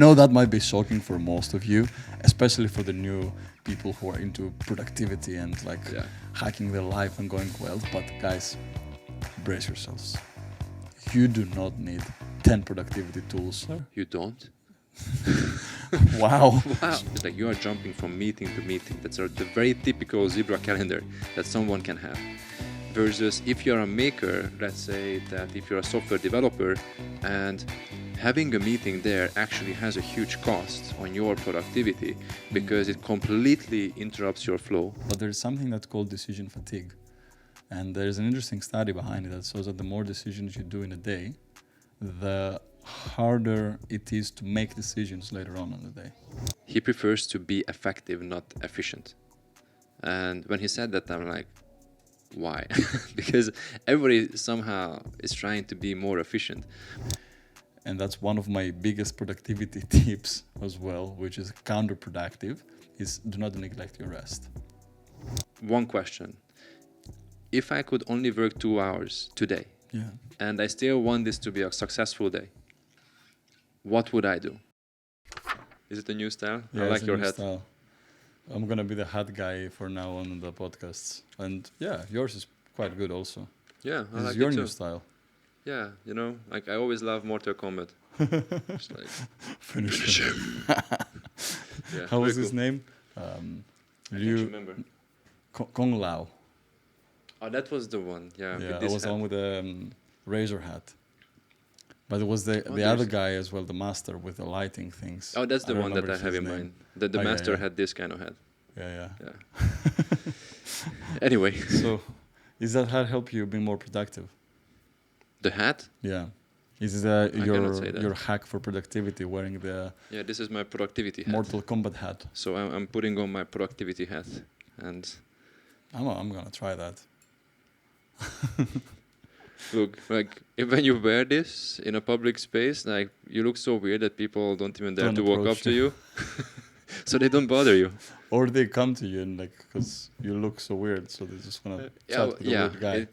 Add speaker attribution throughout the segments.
Speaker 1: know that might be shocking for most of you, especially for the new people who are into productivity and like hacking their life and going wild. But guys, brace yourselves. You do not need 10 productivity tools.
Speaker 2: You don't?
Speaker 1: Wow.
Speaker 2: It's like you are jumping from meeting to meeting. That's the very typical zebra calendar that someone can have. Versus if you're a maker, let's say that if you're a software developer and having a meeting there actually has a huge cost on your productivity because it completely interrupts your flow.
Speaker 1: But there's something that's called decision fatigue. And there's an interesting study behind it that shows that the more decisions you do in a day, the harder it is to make decisions later on in the day.
Speaker 2: He prefers to be effective, not efficient. And when he said that, I'm like, why? Because everybody somehow is trying to be more efficient.
Speaker 1: And that's one of my biggest productivity tips as well, which is counterproductive, is do not neglect your rest.
Speaker 2: One question. If I could only work 2 hours today, and I still want this to be a successful day, what would I do? Is it a new style?
Speaker 1: Yeah,
Speaker 2: I like your hat.
Speaker 1: Style. I'm going to be the hat guy for now on the podcasts. And yeah, yours is quite good also.
Speaker 2: Yeah, I like
Speaker 1: your
Speaker 2: it
Speaker 1: new
Speaker 2: too.
Speaker 1: style.
Speaker 2: Yeah, you know, like I always love Mortal Kombat. Just like
Speaker 1: Finish him.
Speaker 2: Yeah,
Speaker 1: how was
Speaker 2: cool.
Speaker 1: his name?
Speaker 2: I can't remember.
Speaker 1: Kung Lao.
Speaker 2: Oh, that was the one. Yeah,
Speaker 1: that was the one with the razor hat. But it was the other guy as well, the master with the lighting things.
Speaker 2: Oh, that's the one that I have in mind. The master had this kind of hat.
Speaker 1: Yeah.
Speaker 2: Anyway.
Speaker 1: So, is that hat help you be more productive?
Speaker 2: The hat?
Speaker 1: Yeah. Is your hack for productivity wearing the...
Speaker 2: Yeah, this is my productivity hat.
Speaker 1: Mortal Kombat hat.
Speaker 2: So I'm putting on my productivity hat. And
Speaker 1: I'm going to try that.
Speaker 2: Look, like when you wear this in a public space, like you look so weird that people don't even dare to walk up to you. So they don't bother you.
Speaker 1: Or they come to you and like, because you look so weird, so they just want to chat with the weird guy.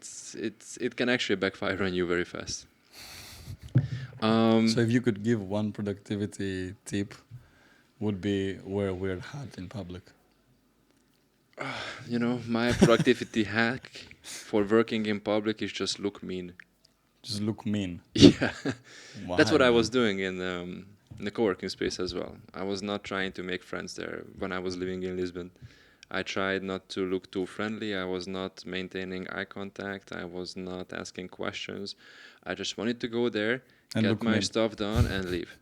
Speaker 2: It can actually backfire on you very fast.
Speaker 1: So if you could give one productivity tip, would be wear a weird hat in public.
Speaker 2: You know, my productivity hack for working in public is just look mean.
Speaker 1: Just look mean.
Speaker 2: Yeah.
Speaker 1: Why,
Speaker 2: That's what I was doing in the co-working space as well. I was not trying to make friends there when I was living in Lisbon. I tried not to look too friendly. I was not maintaining eye contact. I was not asking questions. I just wanted to go there, and get my stuff done and leave.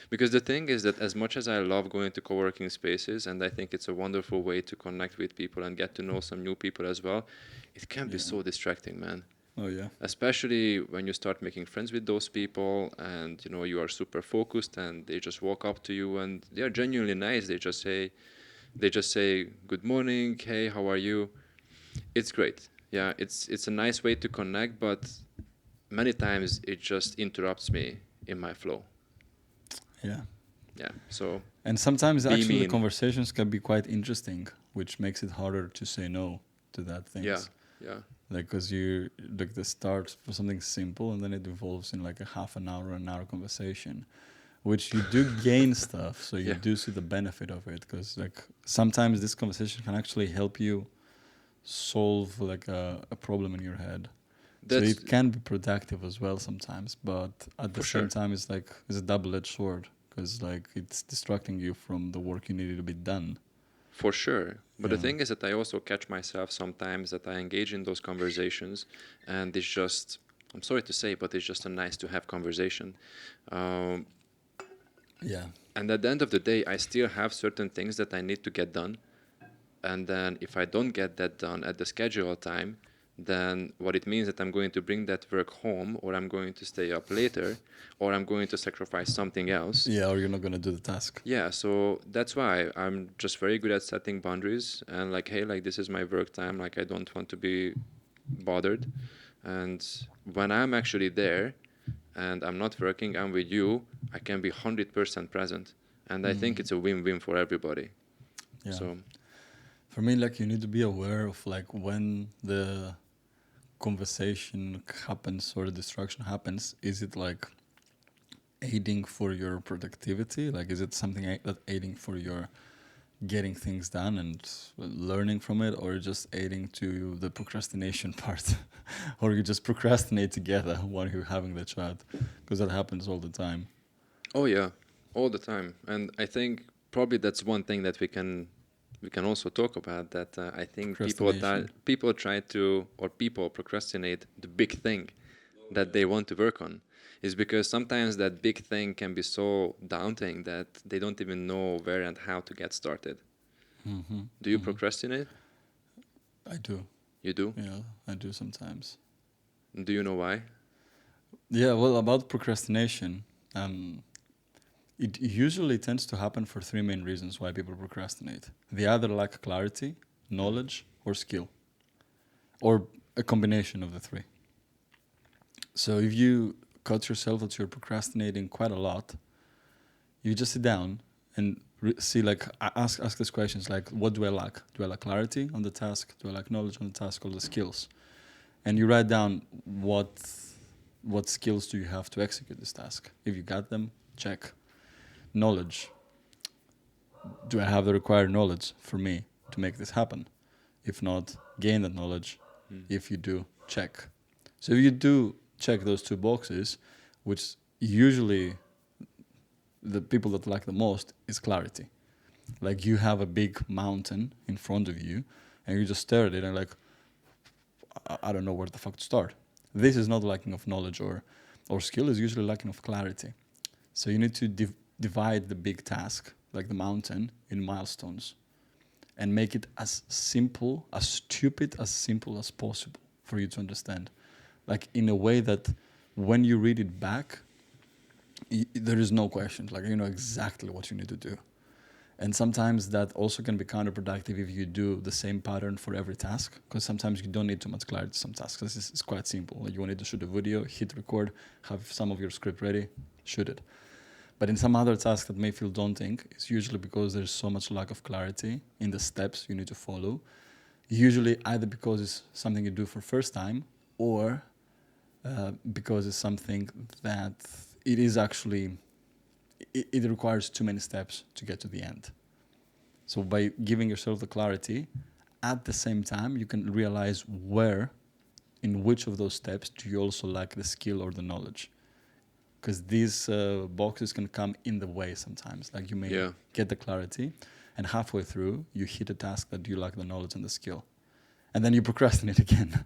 Speaker 2: Because the thing is that as much as I love going to co-working spaces, and I think it's a wonderful way to connect with people and get to know some new people as well, it can be so distracting, man.
Speaker 1: Oh, yeah.
Speaker 2: Especially when you start making friends with those people and, you know, you are super focused and they just walk up to you and they are genuinely nice. They just say, good morning, hey, how are you? It's great. Yeah, it's a nice way to connect, but many times it just interrupts me in my flow. Yeah, so...
Speaker 1: And sometimes actually the conversations can be quite interesting, which makes it harder to say no to that thing.
Speaker 2: Yeah.
Speaker 1: Like, because you like the start for something simple and then it evolves in like a half an hour, an hour conversation, which you do gain stuff. So you do see the benefit of it, because like sometimes this conversation can actually help you solve like a problem in your head. So it can be productive as well sometimes, but at the same time it's a double-edged sword, because like it's distracting you from the work you needed to be done.
Speaker 2: For sure. But the thing is that I also catch myself sometimes that I engage in those conversations and it's just, I'm sorry to say, but it's just a nice to have conversation. And at the end of the day, I still have certain things that I need to get done. And then if I don't get that done at the scheduled time, then what it means that I'm going to bring that work home, or I'm going to stay up later, or I'm going to sacrifice something else.
Speaker 1: Yeah, or you're not going to do the task.
Speaker 2: Yeah, so that's why I'm just very good at setting boundaries and like, hey, like this is my work time, like I don't want to be bothered. And when I'm actually there and I'm not working, I'm with you, I can be 100% present. And I think it's a win-win for everybody.
Speaker 1: Yeah.
Speaker 2: So
Speaker 1: for me, like you need to be aware of like when the conversation happens or the distraction happens. Is aiding for your productivity? Like, is it something that aiding for your getting things done and learning from it, or just aiding to the procrastination part? Or you just procrastinate together while you're having the chat? Because that happens all the time.
Speaker 2: Oh yeah, all the time. And I think probably that's one thing that we can also talk about, that I think
Speaker 1: Procrastination.
Speaker 2: people try to, or people procrastinate the big thing that they want to work on, is because sometimes that big thing can be so daunting that they don't even know where and how to get started.
Speaker 1: Mm-hmm.
Speaker 2: Do you
Speaker 1: Mm-hmm.
Speaker 2: procrastinate?
Speaker 1: I do.
Speaker 2: You do?
Speaker 1: Yeah, I do sometimes.
Speaker 2: Do you know why?
Speaker 1: Yeah, well, about procrastination, it usually tends to happen for three main reasons why people procrastinate. They either lack clarity,
Speaker 2: Mm.
Speaker 1: knowledge, or skill, or a combination of the three. So if you cut yourself that you're procrastinating quite a lot, you just sit down and see, like, ask these questions like, what do I lack? Do I lack clarity on the task? Do I lack knowledge on the task, or the skills? And you write down what skills do you have to execute this task. If you got them, check. Knowledge. Do I have the required knowledge for me to make this happen? If not, gain that knowledge.
Speaker 2: Mm.
Speaker 1: If you do, check. So if you do check those two boxes, which usually the people that lack the most is clarity. Like, you have a big mountain in front of you and you just stare at it and like, I don't know where the fuck to start. This is not lacking of knowledge or skill, is usually lacking of clarity. So you need to divide the big task, like the mountain, in milestones and make it as simple, as stupid, as simple as possible for you to understand. Like, in a way that when you read it back, there is no question. Like, you know exactly what you need to do. And sometimes that also can be counterproductive if you do the same pattern for every task, because sometimes you don't need too much clarity. Some tasks, it's quite simple. Like, you wanted to shoot a video, hit record, have some of your script ready, shoot it. But in some other tasks that may feel daunting, it's usually because there's so much lack of clarity in the steps you need to follow. Usually either because it's something you do for first time, or because it's something that it is actually, it requires too many steps to get to the end. So by giving yourself the clarity, at the same time, you can realize where, in which of those steps do you also lack the skill or the knowledge. Because these boxes can come in the way sometimes. Like, you may get the clarity, and halfway through, you hit a task that you lack the knowledge and the skill. And then you procrastinate again.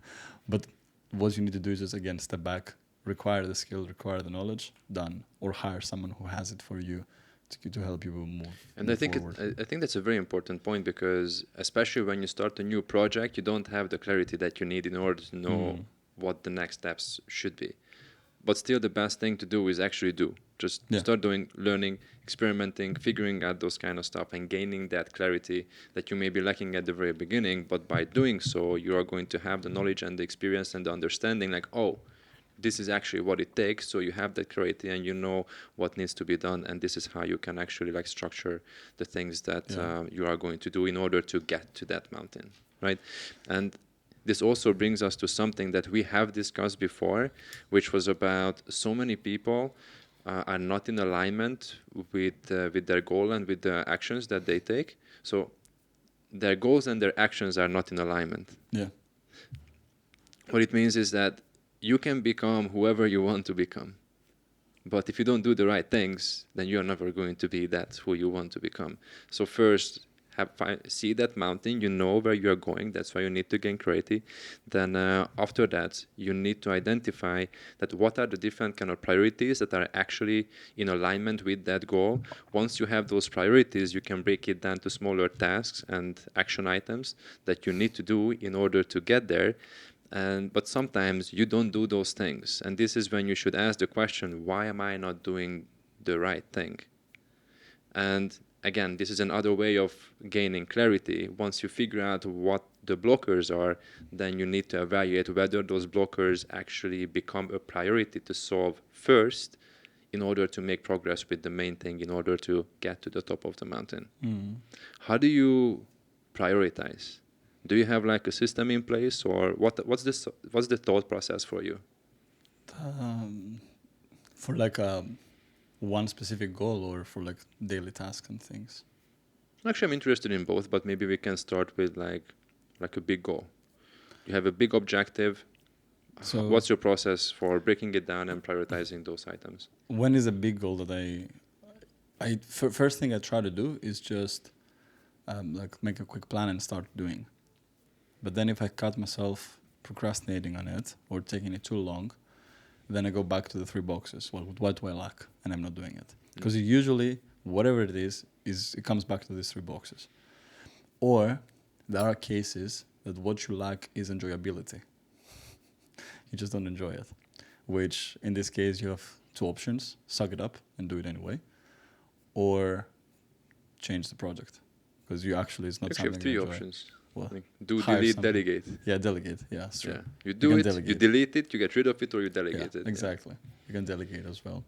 Speaker 1: But what you need to do is just, again, step back, require the skill, require the knowledge, done. Or hire someone who has it for you to help you move
Speaker 2: And I think
Speaker 1: forward.
Speaker 2: I think that's a very important point, because especially when you start a new project, you don't have the clarity that you need in order to know what the next steps should be. But still, the best thing to do is actually do. Just start doing, learning, experimenting, figuring out those kind of stuff, and gaining that clarity that you may be lacking at the very beginning. But by doing so, you are going to have the knowledge and the experience and the understanding, like, oh, this is actually what it takes. So you have that clarity and you know what needs to be done, and this is how you can actually like structure the things that you are going to do in order to get to that mountain, right? And this also brings us to something that we have discussed before, which was about so many people are not in alignment with their goal and with the actions that they take. So their goals and their actions are not in alignment.
Speaker 1: Yeah.
Speaker 2: What it means is that you can become whoever you want to become. But if you don't do the right things, then you're never going to be that who you want to become. So first, see that mountain, you know where you're going, that's why you need to gain clarity. Then after that, you need to identify that what are the different kind of priorities that are actually in alignment with that goal. Once you have those priorities, you can break it down to smaller tasks and action items that you need to do in order to get there. But sometimes you don't do those things. And this is when you should ask the question, why am I not doing the right thing? And again, this is another way of gaining clarity. Once you figure out what the blockers are, then you need to evaluate whether those blockers actually become a priority to solve first in order to make progress with the main thing, in order to get to the top of the mountain. How do you prioritize? Do you have like a system in place, or what's the thought process for you?
Speaker 1: For like one specific goal or for like daily tasks and things?
Speaker 2: Actually, I'm interested in both, but maybe we can start with like a big goal. You have a big objective.
Speaker 1: So
Speaker 2: What's your process for breaking it down and prioritizing those items?
Speaker 1: when is a big goal that first thing I try to do is just like make a quick plan and start doing. But then if I cut myself procrastinating on it or taking it too long, then I go back to the three boxes. Well, what do I lack? And I'm not doing it. Because usually, whatever it is it comes back to these three boxes. Or there are cases that what you lack is enjoyability. You just don't enjoy it. Which in this case, you have two options: suck it up and do it anyway, or change the project. Because you actually, it's not
Speaker 2: Actually, you have
Speaker 1: something
Speaker 2: three
Speaker 1: you enjoy.
Speaker 2: options.
Speaker 1: Well,
Speaker 2: Like, do,
Speaker 1: hire
Speaker 2: delete,
Speaker 1: something.
Speaker 2: delegate.
Speaker 1: Yeah, delegate. Yeah, that's true.
Speaker 2: Yeah. You
Speaker 1: You
Speaker 2: do
Speaker 1: can
Speaker 2: it, you
Speaker 1: delegate.
Speaker 2: delete it, you get rid of it, or you delegate
Speaker 1: Yeah,
Speaker 2: it.
Speaker 1: exactly. You can delegate as well.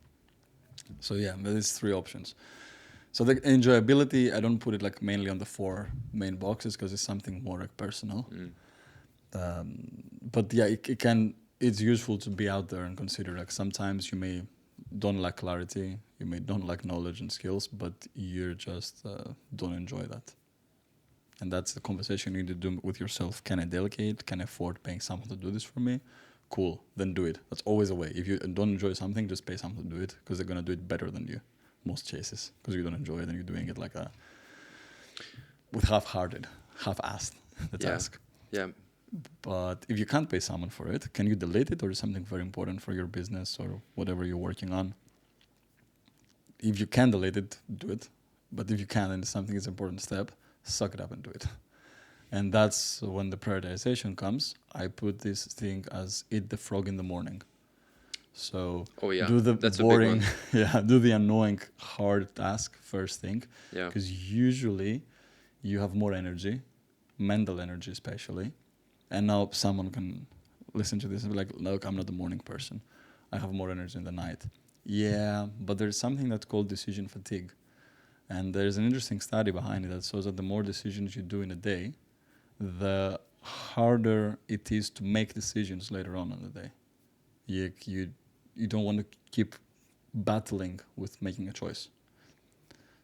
Speaker 1: So yeah, there is three options. So the enjoyability, I don't put it like mainly on the four main boxes because it's something more like personal. But yeah, it's useful to be out there and consider like sometimes you may don't lack clarity, you may don't lack knowledge and skills, but you just don't enjoy that. And that's the conversation you need to do with yourself. Can I delegate? Can I afford paying someone to do this for me? Cool, then do it. That's always a way. If you don't enjoy something, just pay someone to do it because they're going to do it better than you, most cases, because you don't enjoy it and you're doing it like with half-hearted, half-assed the task.
Speaker 2: Yeah.
Speaker 1: But if you can't pay someone for it, can you delete it or is something very important for your business or whatever you're working on? If you can delete it, do it. But if you can't and something is an important step, suck it up and do it. And that's when the prioritization comes. I put this thing as eat the frog in the morning. So do the
Speaker 2: that's
Speaker 1: boring,
Speaker 2: a big one.
Speaker 1: do the annoying, hard task first thing.
Speaker 2: Yeah.
Speaker 1: Because usually you have more energy, mental energy especially. And now someone can listen to this and be like, look, I'm not a morning person. I have more energy in the night. Yeah, but there's something that's called decision fatigue. And there's an interesting study behind it that shows that the more decisions you do in a day, the harder it is to make decisions later on in the day. You don't want to keep battling with making a choice.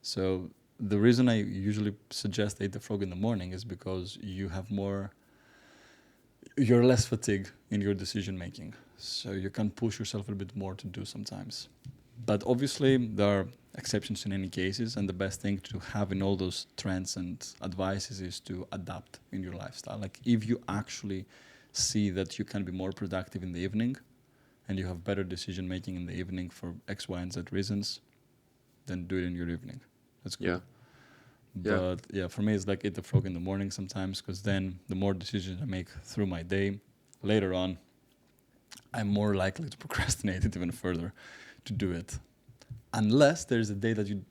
Speaker 1: So the reason I usually suggest eat the frog in the morning is because you're less fatigued in your decision making. So you can push yourself a little bit more to do sometimes. But obviously there are exceptions in any cases, and the best thing to have in all those trends and advices is to adapt in your lifestyle. Like if you actually see that you can be more productive in the evening and you have better decision making in the evening for X, Y, and Z reasons, then do it in your evening. That's cool.
Speaker 2: Yeah.
Speaker 1: But yeah, for me it's like eat the frog in the morning sometimes, because then the more decisions I make through my day, later on, I'm more likely to procrastinate it even further to do it. Unless there's a day that you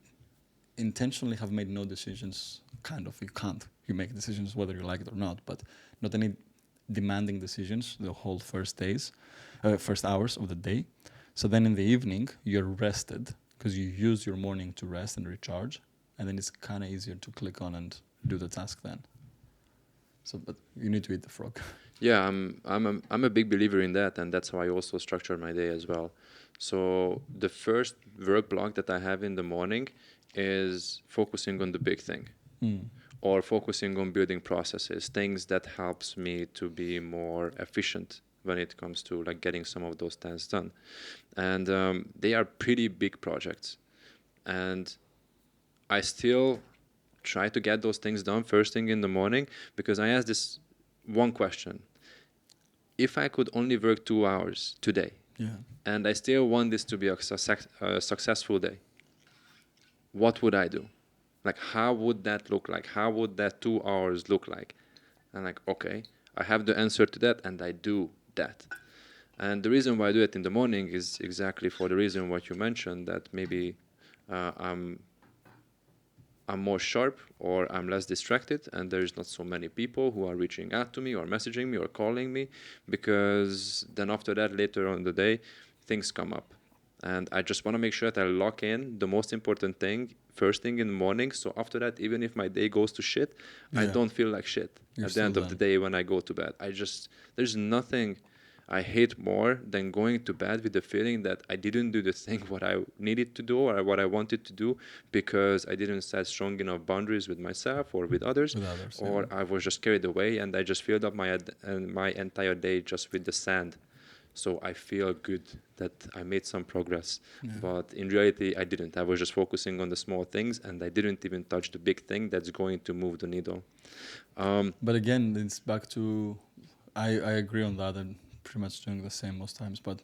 Speaker 1: intentionally have made no decisions, kind of, you can't. You make decisions whether you like it or not, but not any demanding decisions the whole first hours of the day. So then in the evening, you're rested because you use your morning to rest and recharge, and then it's kind of easier to click on and do the task then. So, but you need to eat the frog.
Speaker 2: Yeah, I'm a big believer in that, and that's how I also structure my day as well. So the first work block that I have in the morning is focusing on the big thing, or focusing on building processes, things that helps me to be more efficient when it comes to like getting some of those tasks done. And they are pretty big projects, and I still try to get those things done first thing in the morning, because I ask this one question: if I could only work 2 hours today, and I still want this to be a successful day, what would I do? Like, how would that look like? How would that 2 hours look like? And like, okay, I have the answer to that, and I do that. And the reason why I do it in the morning is exactly for the reason what you mentioned, that maybe I'm more sharp, or I'm less distracted, and there's not so many people who are reaching out to me or messaging me or calling me, because then after that, later on in the day, things come up. And I just want to make sure that I lock in the most important thing first thing in the morning. So after that, even if my day goes to shit, I don't feel like shit at the end of the day when I go to bed. There's nothing I hate more than going to bed with the feeling that I didn't do the thing what I needed to do or what I wanted to do because I didn't set strong enough boundaries with myself or with others,
Speaker 1: With others, yeah.
Speaker 2: or I was just carried away and I just filled up my entire day just with the sand. So I feel good that I made some progress,
Speaker 1: Yeah.
Speaker 2: but in reality I didn't. I was just focusing on the small things and I didn't even touch the big thing that's going to move the needle.
Speaker 1: But again, it's back to, I agree on that and pretty much doing the same most times, but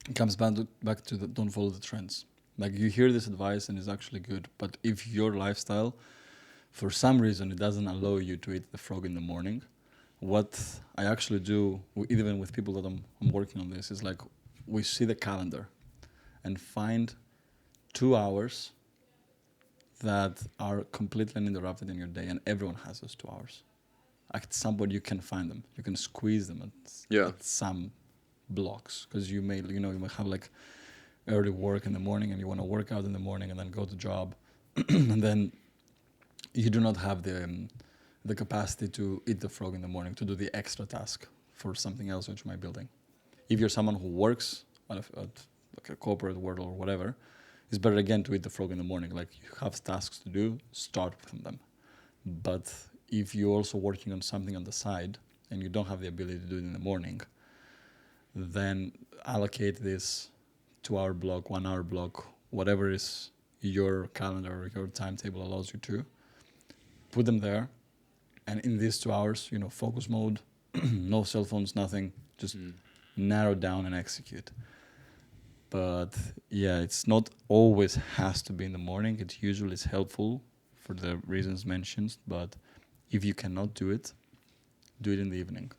Speaker 1: it comes back to the don't follow the trends. Like you hear this advice and it's actually good, but if your lifestyle, for some reason, it doesn't allow you to eat the frog in the morning, what I actually do, even with people that I'm working on this, is like we see the calendar and find 2 hours that are completely uninterrupted in your day, and everyone has those 2 hours. At some point, you can find them. You can squeeze them
Speaker 2: Yeah.
Speaker 1: at some blocks because you may have like early work in the morning and you want to work out in the morning and then go to job, and then you do not have the capacity to eat the frog in the morning to do the extra task for something else which you might be building. If you're someone who works at like a corporate world or whatever, it's better again to eat the frog in the morning. Like you have tasks to do, start from them. But if you're also working on something on the side and you don't have the ability to do it in the morning, then allocate this 2 hour block, 1 hour block, whatever is your calendar or your timetable allows you to, put them there. And in these 2 hours, focus mode, no cell phones, nothing, just narrow down and execute. But yeah, it's not always has to be in the morning. It usually is helpful for the reasons mentioned. But if you cannot do it in the evening.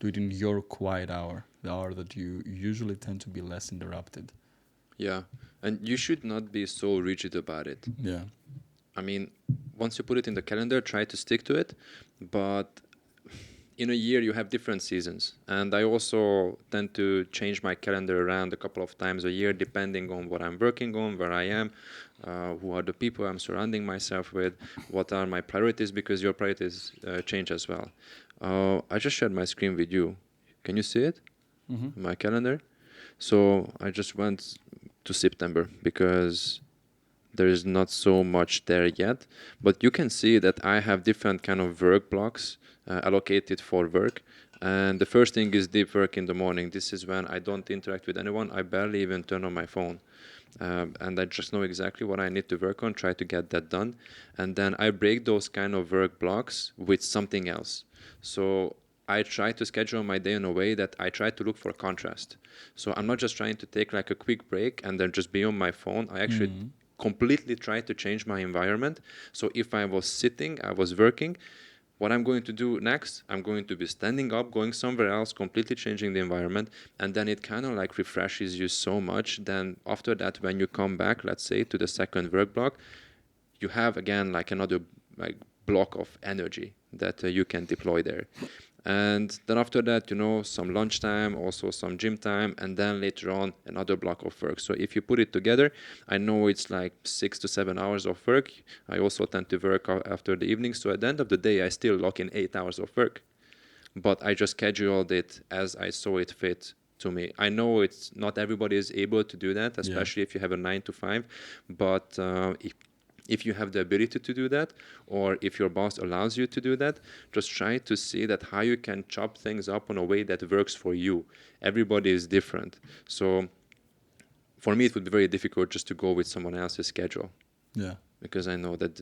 Speaker 1: Do it in your quiet hour, the hour that you usually tend to be less interrupted.
Speaker 2: Yeah. And you should not be so rigid about it.
Speaker 1: Yeah.
Speaker 2: I mean, once you put it in the calendar, try to stick to it. But in a year, you have different seasons. And I also tend to change my calendar around a couple of times a year, depending on what I'm working on, where I am, who are the people I'm surrounding myself with, what are my priorities, because your priorities change as well. I just shared my screen with you. Can you see it?
Speaker 1: Mm-hmm.
Speaker 2: My calendar. So I just went to September because there is not so much there yet, but you can see that I have different kind of work blocks allocated for work. And the first thing is deep work in the morning. This is when I don't interact with anyone. I barely even turn on my phone. And I just know exactly what I need to work on, try to get that done. And then I break those kind of work blocks with something else. So I try to schedule my day in a way that I try to look for contrast. So I'm not just trying to take like a quick break and then just be on my phone. I actually completely try to change my environment. So if I was sitting, I was working, what I'm going to do next, I'm going to be standing up, going somewhere else, completely changing the environment, and then it kind of like refreshes you so much. Then after that, when you come back, let's say to the second work block, you have again like another like block of energy that you can deploy there. And then after that, some lunchtime, also some gym time, and then later on another block of work. So if you put it together, I know it's like 6 to 7 hours of work. I also tend to work after the evening. So at the end of the day, I still lock in 8 hours of work. But I just scheduled it as I saw it fit to me. I know it's not everybody is able to do that, especially if you have a 9 to 5. But if you have the ability to do that, or if your boss allows you to do that, just try to see that how you can chop things up in a way that works for you. Everybody is different. So for me, it would be very difficult just to go with someone else's schedule.
Speaker 1: Yeah.
Speaker 2: Because I know that's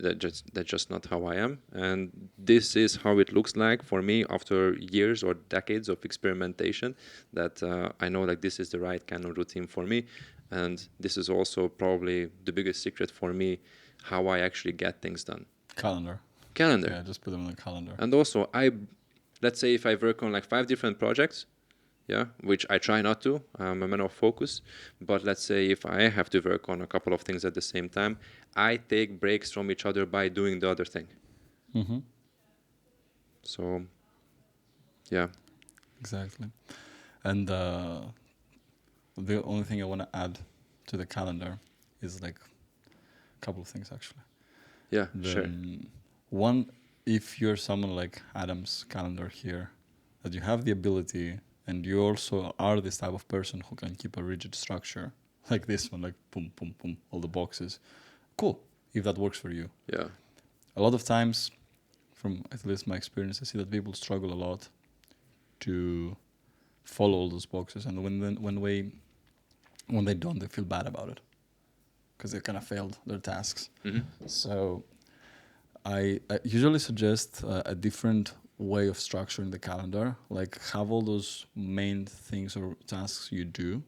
Speaker 2: just not how I am. And this is how it looks like for me after years or decades of experimentation, that I know like this is the right kind of routine for me. And this is also probably the biggest secret for me, how I actually get things done.
Speaker 1: Calendar.
Speaker 2: Calendar.
Speaker 1: Yeah, just put them on the calendar.
Speaker 2: And also, let's say if I work on like 5 different projects, yeah, which I try not to, I'm a man of focus, but let's say if I have to work on a couple of things at the same time, I take breaks from each other by doing the other thing.
Speaker 1: Mm-hmm.
Speaker 2: So, yeah.
Speaker 1: Exactly. And the only thing I want to add to the calendar is like a couple of things actually.
Speaker 2: Yeah, sure.
Speaker 1: One, if you're someone like Adam's calendar here, that you have the ability and you also are this type of person who can keep a rigid structure like this one, like boom, boom, boom, all the boxes. Cool, if that works for you.
Speaker 2: Yeah.
Speaker 1: A lot of times, from at least my experience, I see that people struggle a lot to follow all those boxes, and when they don't, they feel bad about it because they kind of failed their tasks.
Speaker 2: Mm-hmm.
Speaker 1: So I usually suggest a different way of structuring the calendar, like have all those main things or tasks you do,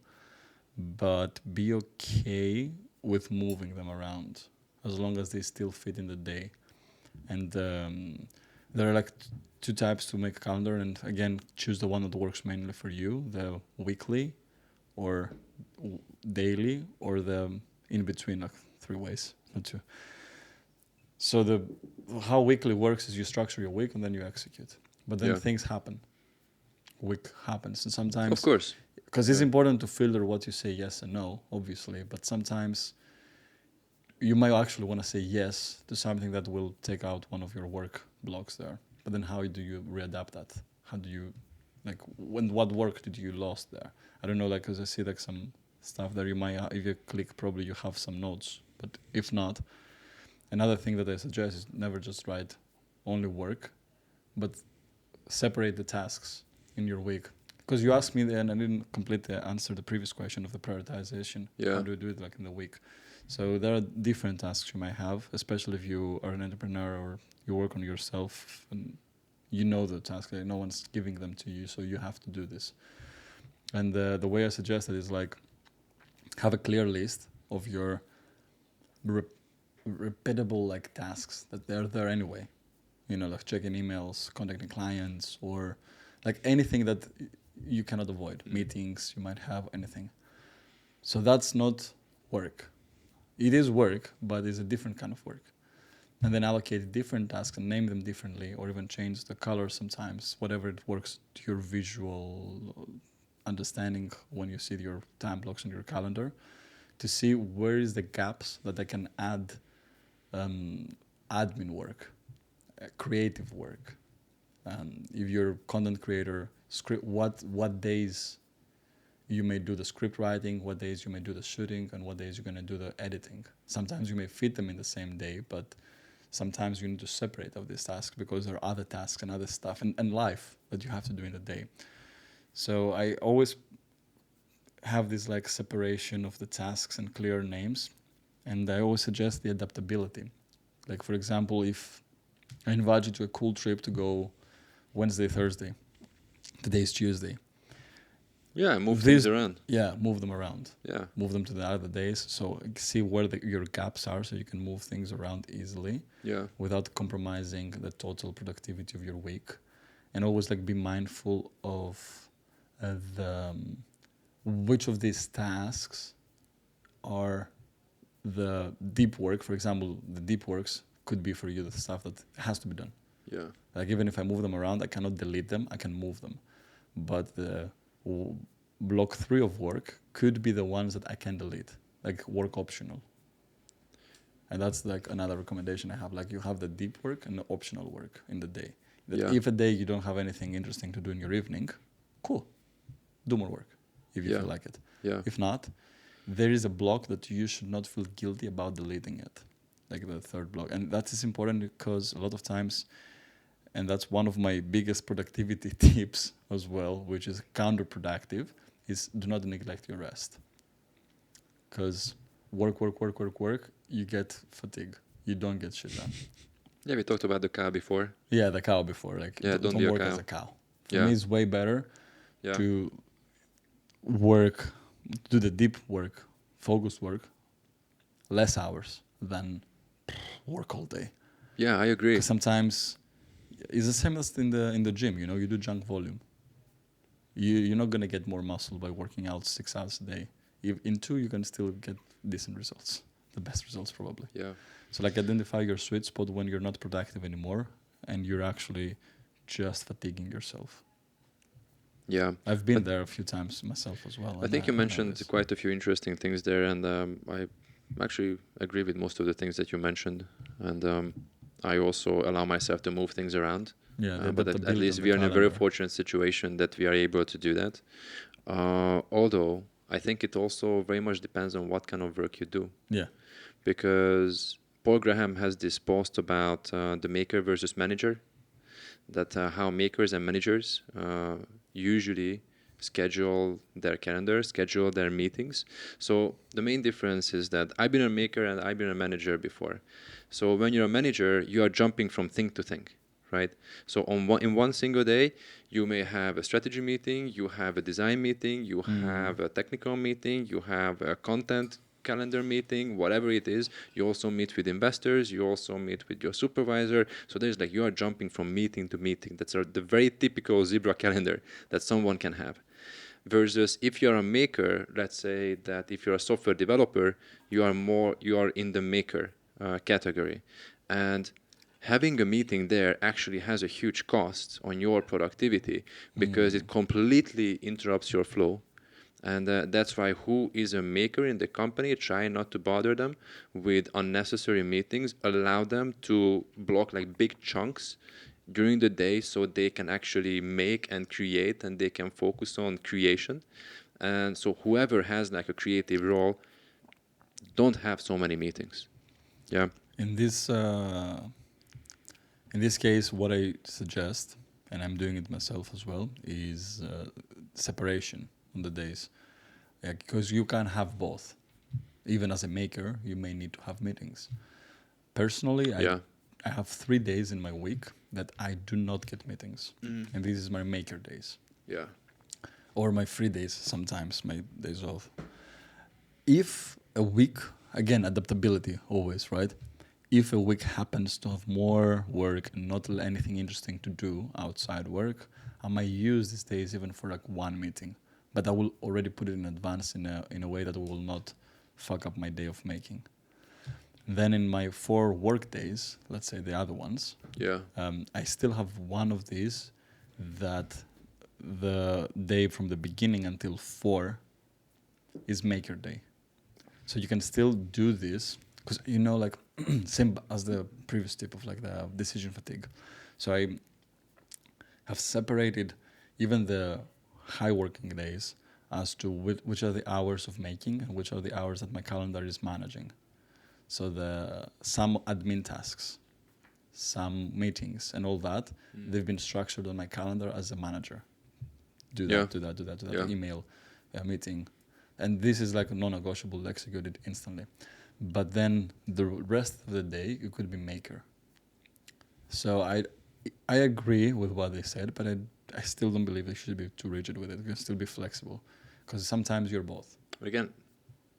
Speaker 1: but be okay with moving them around as long as they still fit in the day. And there are like two types to make a calendar, and again, choose the one that works mainly for you, the weekly or daily, or the in between, like 3 ways, not two. So how weekly works is you structure your week and then you execute. But then things happen. Week happens, and sometimes,
Speaker 2: Of course,
Speaker 1: because it's important to filter what you say yes and no, obviously. But sometimes you might actually want to say yes to something that will take out one of your work blocks there. But then how do you readapt that? How do you, like, what work did you lost there? I don't know, like, because I see like some stuff there. You might, if you click, probably you have some notes. But if not, another thing that I suggest is never just write only work, but separate the tasks in your week. Because you asked me, and I didn't completely answer the previous question of the prioritization.
Speaker 2: Yeah.
Speaker 1: How do you do it like in the week? So there are different tasks you might have, especially if you are an entrepreneur or you work on yourself and you know the task, like no one's giving them to you, so you have to do this. And the way I suggest it is like have a clear list of your repeatable like tasks that they're there anyway. You know, like checking emails, contacting clients, or like anything that you cannot avoid. Meetings, you might have anything. So that's not work. It is work, but it's a different kind of work. And then allocate different tasks and name them differently, or even change the color sometimes, whatever it works to your visual understanding when you see your time blocks on your calendar, to see where is the gaps that I can add admin work, creative work. If you're a content creator, script what days you may do the script writing, what days you may do the shooting, and what days you're going to do the editing. Sometimes you may fit them in the same day, but sometimes you need to separate of these tasks because there are other tasks and other stuff and life that you have to do in the day. So I always have this like separation of the tasks and clear names, and I always suggest the adaptability. Like, for example, if I invite you to a cool trip to go Wednesday, Thursday, today is Tuesday.
Speaker 2: Yeah, move things around.
Speaker 1: Yeah, move them around.
Speaker 2: Yeah.
Speaker 1: Move them to the other days. So see where your gaps are so you can move things around easily.
Speaker 2: Yeah.
Speaker 1: Without compromising the total productivity of your week. And always like be mindful of which of these tasks are the deep work. For example, the deep works could be for you the stuff that has to be done.
Speaker 2: Yeah.
Speaker 1: Like even if I move them around, I cannot delete them. I can move them. But the block 3 of work could be the ones that I can delete, like work optional. And that's like another recommendation I have. Like you have the deep work and the optional work in the day. If a day you don't have anything interesting to do in your evening, cool, do more work if you feel like it.
Speaker 2: Yeah.
Speaker 1: If not, there is a block that you should not feel guilty about deleting it, like the third block. And that is important because a lot of times, and that's one of my biggest productivity tips as well, which is counterproductive, is do not neglect your rest. Because work, you get fatigue. You don't get shit done.
Speaker 2: Yeah, we talked about the cow before.
Speaker 1: Yeah, the cow before. Like, don't
Speaker 2: be
Speaker 1: work
Speaker 2: a cow.
Speaker 1: as a cow. For me, it's way better
Speaker 2: Yeah.
Speaker 1: to work, do the deep work, focused work, less hours than work all day.
Speaker 2: Yeah, I agree.
Speaker 1: Because sometimes it's the same as in the gym. You know, you do junk volume. You're not gonna get more muscle by working out 6 hours a day. In 2, you can still get decent results, the best results probably.
Speaker 2: Yeah.
Speaker 1: So like identify your sweet spot when you're not productive anymore and you're actually just fatiguing yourself.
Speaker 2: Yeah,
Speaker 1: I've been there a few times myself as well.
Speaker 2: I think you mentioned quite a few interesting things there, and I actually agree with most of the things that you mentioned. And I also allow myself to move things around.
Speaker 1: Yeah, the
Speaker 2: But at
Speaker 1: adaptability
Speaker 2: least
Speaker 1: of
Speaker 2: we
Speaker 1: the
Speaker 2: are in a very
Speaker 1: calendar.
Speaker 2: fortunate situation that we are able to do that. Although I think it also very much depends on what kind of work you do.
Speaker 1: Yeah.
Speaker 2: Because Paul Graham has this post about the maker versus manager, that how makers and managers usually schedule their calendar, schedule their meetings. So the main difference is that I've been a maker and I've been a manager before. So when you're a manager, you are jumping from thing to thing, right? So in one single day, you may have a strategy meeting, you have a design meeting, you have a technical meeting, you have a content calendar meeting, whatever it is. You also meet with investors, you also meet with your supervisor. So there's like you are jumping from meeting to meeting. That's the very typical zebra calendar that someone can have. Versus if you're a maker, let's say that if you're a software developer, you are in the maker category. And having a meeting there actually has a huge cost on your productivity because it completely interrupts your flow. And that's why who is a maker in the company, try not to bother them with unnecessary meetings, allow them to block like big chunks during the day so they can actually make and create and they can focus on creation. And so whoever has like a creative role, don't have so many meetings. Yeah.
Speaker 1: In this case, what I suggest, and I'm doing it myself as well, is separation on the days. Because you can't have both. Even as a maker, you may need to have meetings. Personally,
Speaker 2: Yeah.
Speaker 1: I have 3 days in my week that I do not get meetings. And this is my maker days.
Speaker 2: Yeah.
Speaker 1: Or my free days, sometimes my days off. If a week, again, adaptability always, right? If a week happens to have more work and not anything interesting to do outside work, I might use these days even for like one meeting. But I will already put it in advance in a way that will not fuck up my day of making. Then in my 4 work days, let's say the other ones,
Speaker 2: Yeah.
Speaker 1: I still have one of these that the day from the beginning until 4 is maker day. So you can still do this because, like same as the previous tip of like the decision fatigue. So I have separated even the high working days as to which are the hours of making and which are the hours that my calendar is managing. So some admin tasks, some meetings and all that, they've been structured on my calendar as a manager. Do that,
Speaker 2: Yeah.
Speaker 1: do that, do that, do that,
Speaker 2: Yeah.
Speaker 1: email, meeting. And this is like non-negotiable, executed instantly. But then the rest of the day, it could be maker. So I agree with what they said, but I still don't believe they should be too rigid with it. You can still be flexible, because sometimes you're both.
Speaker 2: But again,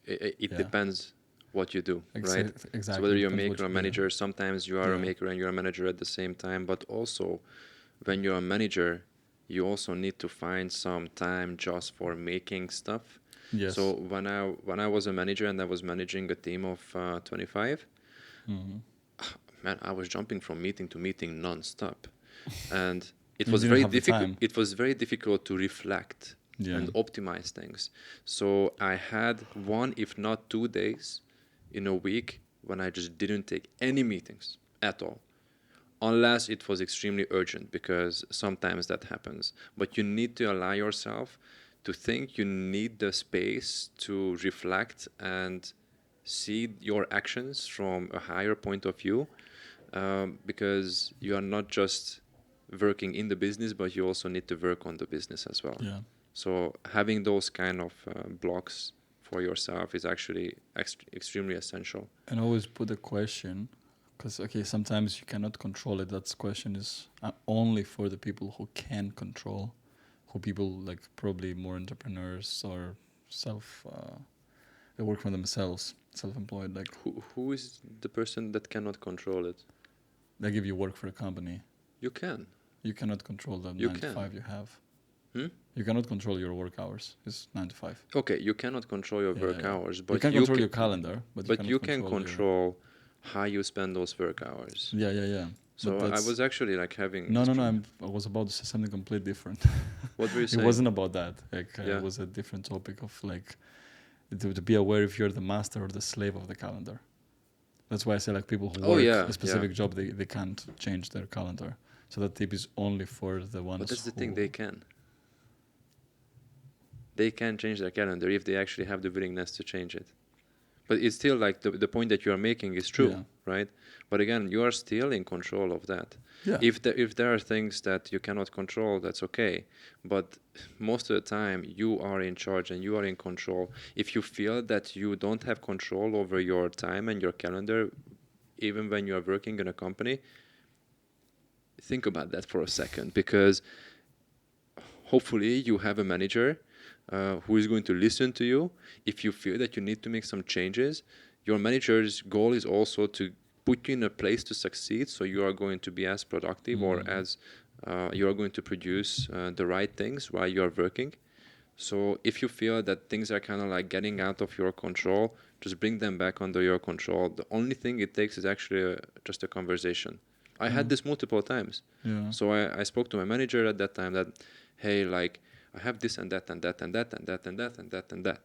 Speaker 2: it
Speaker 1: Yeah.
Speaker 2: depends what you do, right?
Speaker 1: Exactly.
Speaker 2: So whether you're a
Speaker 1: Depends what
Speaker 2: maker or
Speaker 1: you do.
Speaker 2: manager, sometimes you are a
Speaker 1: Yeah.
Speaker 2: maker and you're a manager at the same time. But also, when you're a manager, you also need to find some time just for making stuff.
Speaker 1: Yes.
Speaker 2: So when I was a manager and I was managing a team of 25, man, I was jumping from meeting to meeting non-stop, and it
Speaker 1: You
Speaker 2: was
Speaker 1: didn't
Speaker 2: very
Speaker 1: have the
Speaker 2: difficult.
Speaker 1: time.
Speaker 2: It was very difficult to reflect
Speaker 1: Yeah.
Speaker 2: and optimize things. So I had 1, if not 2 days in a week when I just didn't take any meetings at all, unless it was extremely urgent, because sometimes that happens. But you need to allow yourself to think. You need the space to reflect and see your actions from a higher point of view, because you are not just working in the business, but you also need to work on the business as well.
Speaker 1: Yeah.
Speaker 2: So having those kind of blocks for yourself is actually extremely essential.
Speaker 1: And always put a question, because sometimes you cannot control it. That question is only for the people who can control, who people like probably more entrepreneurs or they work for themselves, self-employed. Like
Speaker 2: Who is the person that cannot control it?
Speaker 1: they give you work for a company.
Speaker 2: You can.
Speaker 1: You cannot control the
Speaker 2: You
Speaker 1: 9 to
Speaker 2: can.
Speaker 1: 5 you have.
Speaker 2: Hmm?
Speaker 1: You cannot control your work hours. It's 9 to 5.
Speaker 2: Okay, you cannot control your work
Speaker 1: Yeah.
Speaker 2: hours,
Speaker 1: You
Speaker 2: but
Speaker 1: can control your calendar, but
Speaker 2: you
Speaker 1: cannot
Speaker 2: can control how you spend those work hours.
Speaker 1: Yeah.
Speaker 2: So
Speaker 1: But
Speaker 2: I was actually like having
Speaker 1: No. I was about to say something completely different.
Speaker 2: What were you saying?
Speaker 1: It wasn't about that.
Speaker 2: Yeah.
Speaker 1: It was a different topic of like to be aware if you're the master or the slave of the calendar. That's why I say like people who work a specific job, they can't change their calendar. So that tip is only for the ones
Speaker 2: But that's the
Speaker 1: who...
Speaker 2: thing, they can. They can change their calendar if they actually have the willingness to change it. But it's still like the point that you are making is true,
Speaker 1: Yeah.
Speaker 2: right? But again, you are still in control of that.
Speaker 1: Yeah.
Speaker 2: If there are things that you cannot control, that's okay. But most of the time, you are in charge and you are in control. If you feel that you don't have control over your time and your calendar, even when you are working in a company, think about that for a second, because hopefully you have a manager who is going to listen to you. If you feel that you need to make some changes, your manager's goal is also to put you in a place to succeed, so you are going to be as productive or as you are going to produce the right things while you are working. So if you feel that things are kind of like getting out of your control, just bring them back under your control. The only thing it takes is actually just a conversation. I had this multiple times.
Speaker 1: Yeah.
Speaker 2: So I spoke to my manager at that time that, hey, like, I have this and that and that and that and that and that and that and that.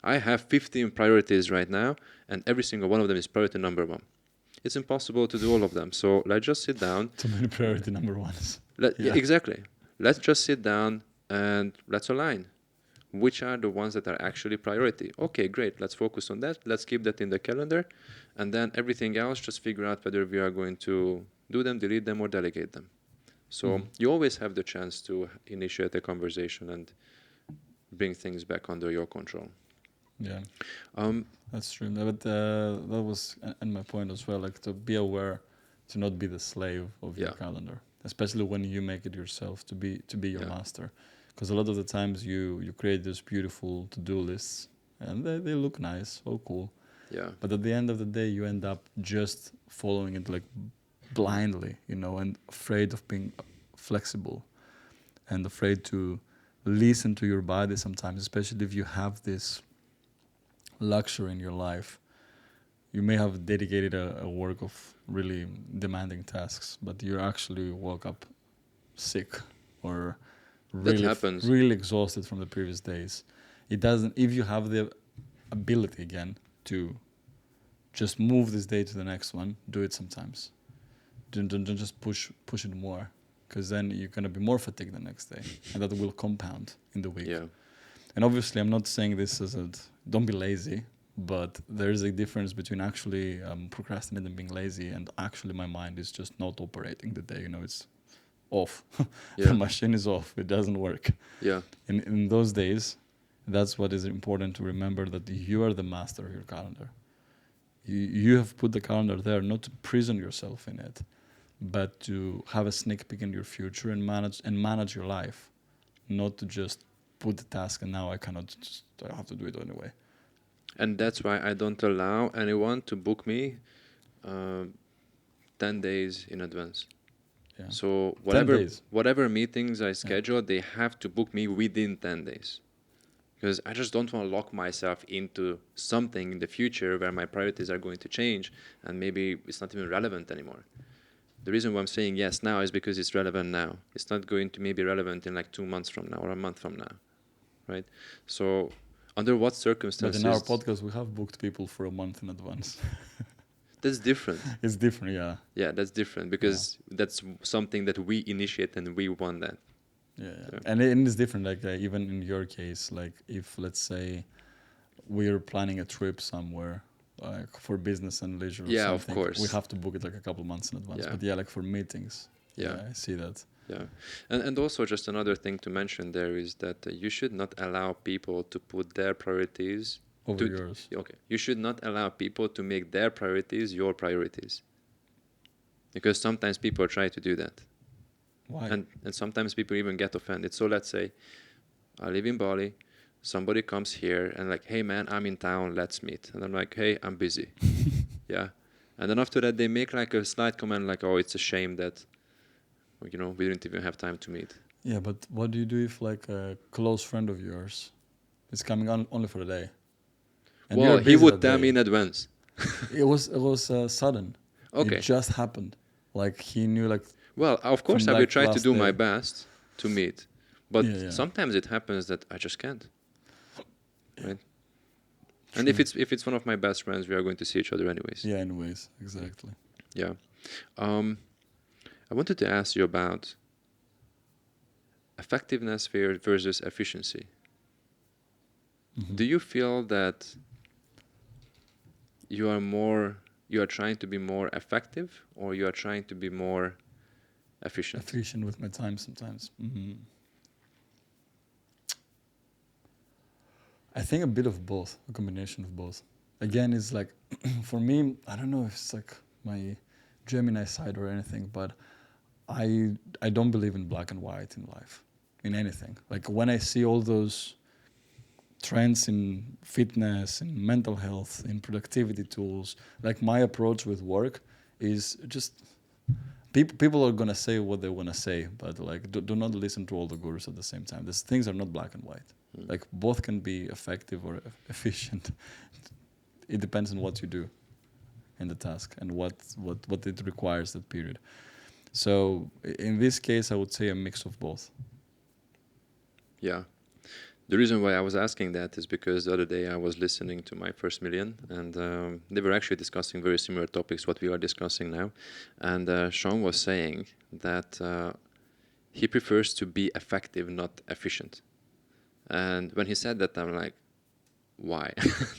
Speaker 2: I have 15 priorities right now, and every single one of them is priority number one. It's impossible to do all of them. So let's just sit down.
Speaker 1: Too many priority number ones.
Speaker 2: Yeah, exactly. Let's just sit down and let's align. Which are the ones that are actually priority? Okay, great. Let's focus on that. Let's keep that in the calendar. And then everything else, just figure out whether we are going to do them, delete them, or delegate them. So you always have the chance to initiate a conversation and bring things back under your control.
Speaker 1: Yeah, that's true. But that was and my point as well. Like, to be aware, to not be the slave of your calendar, especially when you make it yourself to be your master. Because a lot of the times you create these beautiful to-do lists, and they look nice, oh cool.
Speaker 2: Yeah.
Speaker 1: But at the end of the day, you end up just following it like blindly, and afraid of being flexible, and afraid to listen to your body sometimes, especially if you have this luxury in your life. You may have dedicated a work of really demanding tasks, but you actually woke up sick or really exhausted from the previous days. It doesn't, if you have the ability again to just move this day to the next one, do it sometimes. Don't just push it more, because then you're going to be more fatigued the next day, and that will compound in the week.
Speaker 2: Yeah.
Speaker 1: And obviously, I'm not saying this as don't be lazy, but there's a difference between actually procrastinating and being lazy, and actually my mind is just not operating the day. It's off.
Speaker 2: Yeah.
Speaker 1: The machine is off. It doesn't work.
Speaker 2: Yeah.
Speaker 1: In those days, that's what is important to remember, that you are the master of your calendar. You have put the calendar there not to prison yourself in it, but to have a sneak peek in your future and manage your life, not to just put the task and now I have to do it anyway.
Speaker 2: And that's why I don't allow anyone to book me 10 days in advance. Yeah. So whatever meetings I schedule, they have to book me within 10 days. Because I just don't want to lock myself into something in the future where my priorities are going to change and maybe it's not even relevant anymore. The reason why I'm saying yes now is because it's relevant now. It's not going to maybe relevant in like 2 months from now or a month from now, right? So under what circumstances...
Speaker 1: But in our podcast, we have booked people for a month in advance.
Speaker 2: That's different.
Speaker 1: It's different, yeah.
Speaker 2: Yeah, that's different because that's something that we initiate and we want that.
Speaker 1: Yeah. And it's different, like even in your case, like if, let's say, we're planning a trip somewhere, like for business and leisure or something.
Speaker 2: Of course.
Speaker 1: We have to book it like a couple months in advance. But like for meetings, I see that.
Speaker 2: Yeah. And also just another thing to mention there is that you should not allow people to put their priorities
Speaker 1: over yours.
Speaker 2: Okay. You should not allow people to make their priorities your priorities. Because sometimes people try to do that.
Speaker 1: Why?
Speaker 2: And sometimes people even get offended. So let's say I live in Bali, somebody comes here and like, hey man, I'm in town, let's meet. And I'm like, hey, I'm busy. Yeah. And then after that, they make like a slight comment like, oh, it's a shame that, we didn't even have time to meet.
Speaker 1: Yeah, but what do you do if like a close friend of yours is coming on only for a day?
Speaker 2: And well, he would tell me in advance.
Speaker 1: It was sudden.
Speaker 2: Okay.
Speaker 1: It just happened. Like he knew like...
Speaker 2: Well, of course, I will try to do my best to meet. But sometimes it happens that I just can't. Right? True. And if it's one of my best friends, we are going to see each other anyways.
Speaker 1: Yeah, anyways, exactly.
Speaker 2: Yeah. I wanted to ask you about effectiveness versus efficiency.
Speaker 1: Hmm.
Speaker 2: Do you feel that you are trying to be more effective, or you are trying to be more efficient?
Speaker 1: Efficient with my time sometimes. I think a bit of both, a combination of both. Again, it's like, for me, I don't know if it's like my Gemini side or anything, but I don't believe in black and white in life, in anything. Like when I see all those trends in fitness, in mental health, in productivity tools, like my approach with work is just people are gonna say what they wanna say, but like do not listen to all the gurus at the same time. These things are not black and white.
Speaker 2: Mm.
Speaker 1: Like both can be effective or efficient. It depends on what you do in the task and what it requires that period. So in this case, I would say a mix of both.
Speaker 2: Yeah. The reason why I was asking that is because the other day I was listening to My First Million, and they were actually discussing very similar topics what we are discussing now. And Sean was saying that he prefers to be effective, not efficient. And when he said that, I'm like, why?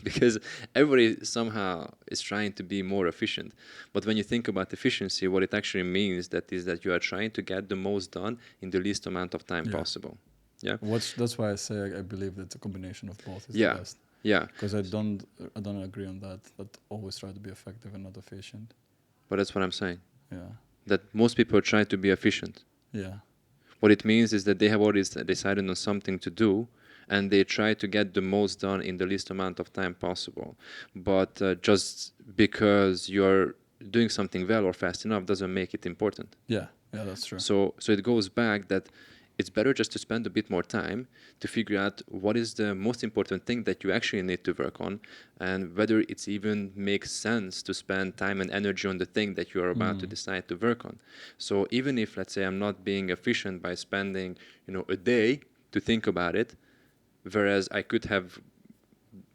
Speaker 2: Because everybody somehow is trying to be more efficient. But when you think about efficiency, what it actually means that is that you are trying to get the most done in the least amount of time
Speaker 1: Yeah.
Speaker 2: possible. Yeah.
Speaker 1: That's why I say I believe that a combination of both is the
Speaker 2: Yeah.
Speaker 1: best.
Speaker 2: Yeah.
Speaker 1: Because I don't agree on that. That always try to be effective and not efficient.
Speaker 2: But that's what I'm saying.
Speaker 1: Yeah.
Speaker 2: That most people try to be efficient.
Speaker 1: Yeah.
Speaker 2: What it means is that they have already decided on something to do, and they try to get the most done in the least amount of time possible. But just because you're doing something well or fast enough doesn't make it important.
Speaker 1: Yeah. Yeah. That's true.
Speaker 2: So it goes back that it's better just to spend a bit more time to figure out what is the most important thing that you actually need to work on, and whether it's even makes sense to spend time and energy on the thing that you are about to decide to work on. So even if, let's say, I'm not being efficient by spending, a day to think about it, whereas I could have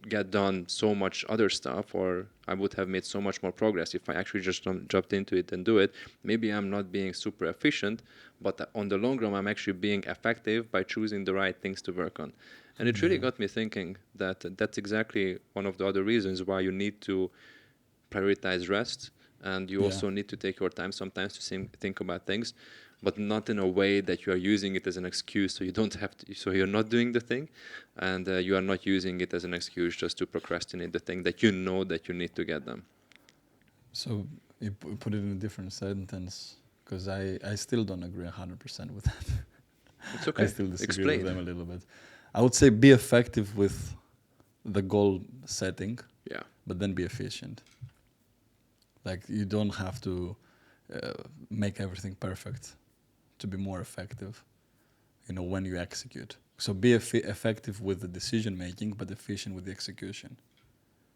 Speaker 2: get done so much other stuff, or I would have made so much more progress if I actually just jumped into it and do it. Maybe I'm not being super efficient, but on the long run I'm actually being effective by choosing the right things to work on. And it really got me thinking that that's exactly one of the other reasons why you need to prioritize rest, and you also need to take your time sometimes to think about things, but not in a way that you are using it as an excuse, so you don't have to, so you're not doing the thing, and you are not using it as an excuse just to procrastinate the thing that you know that you need to get done.
Speaker 1: So you put it in a different sentence because I still don't agree 100% with that.
Speaker 2: It's okay.
Speaker 1: I still disagree
Speaker 2: Explain.
Speaker 1: with them a little bit. I would say be effective with the goal setting,
Speaker 2: Yeah.
Speaker 1: but then be efficient. Like you don't have to make everything perfect to be more effective, when you execute. So be effective with the decision making, but efficient with the execution.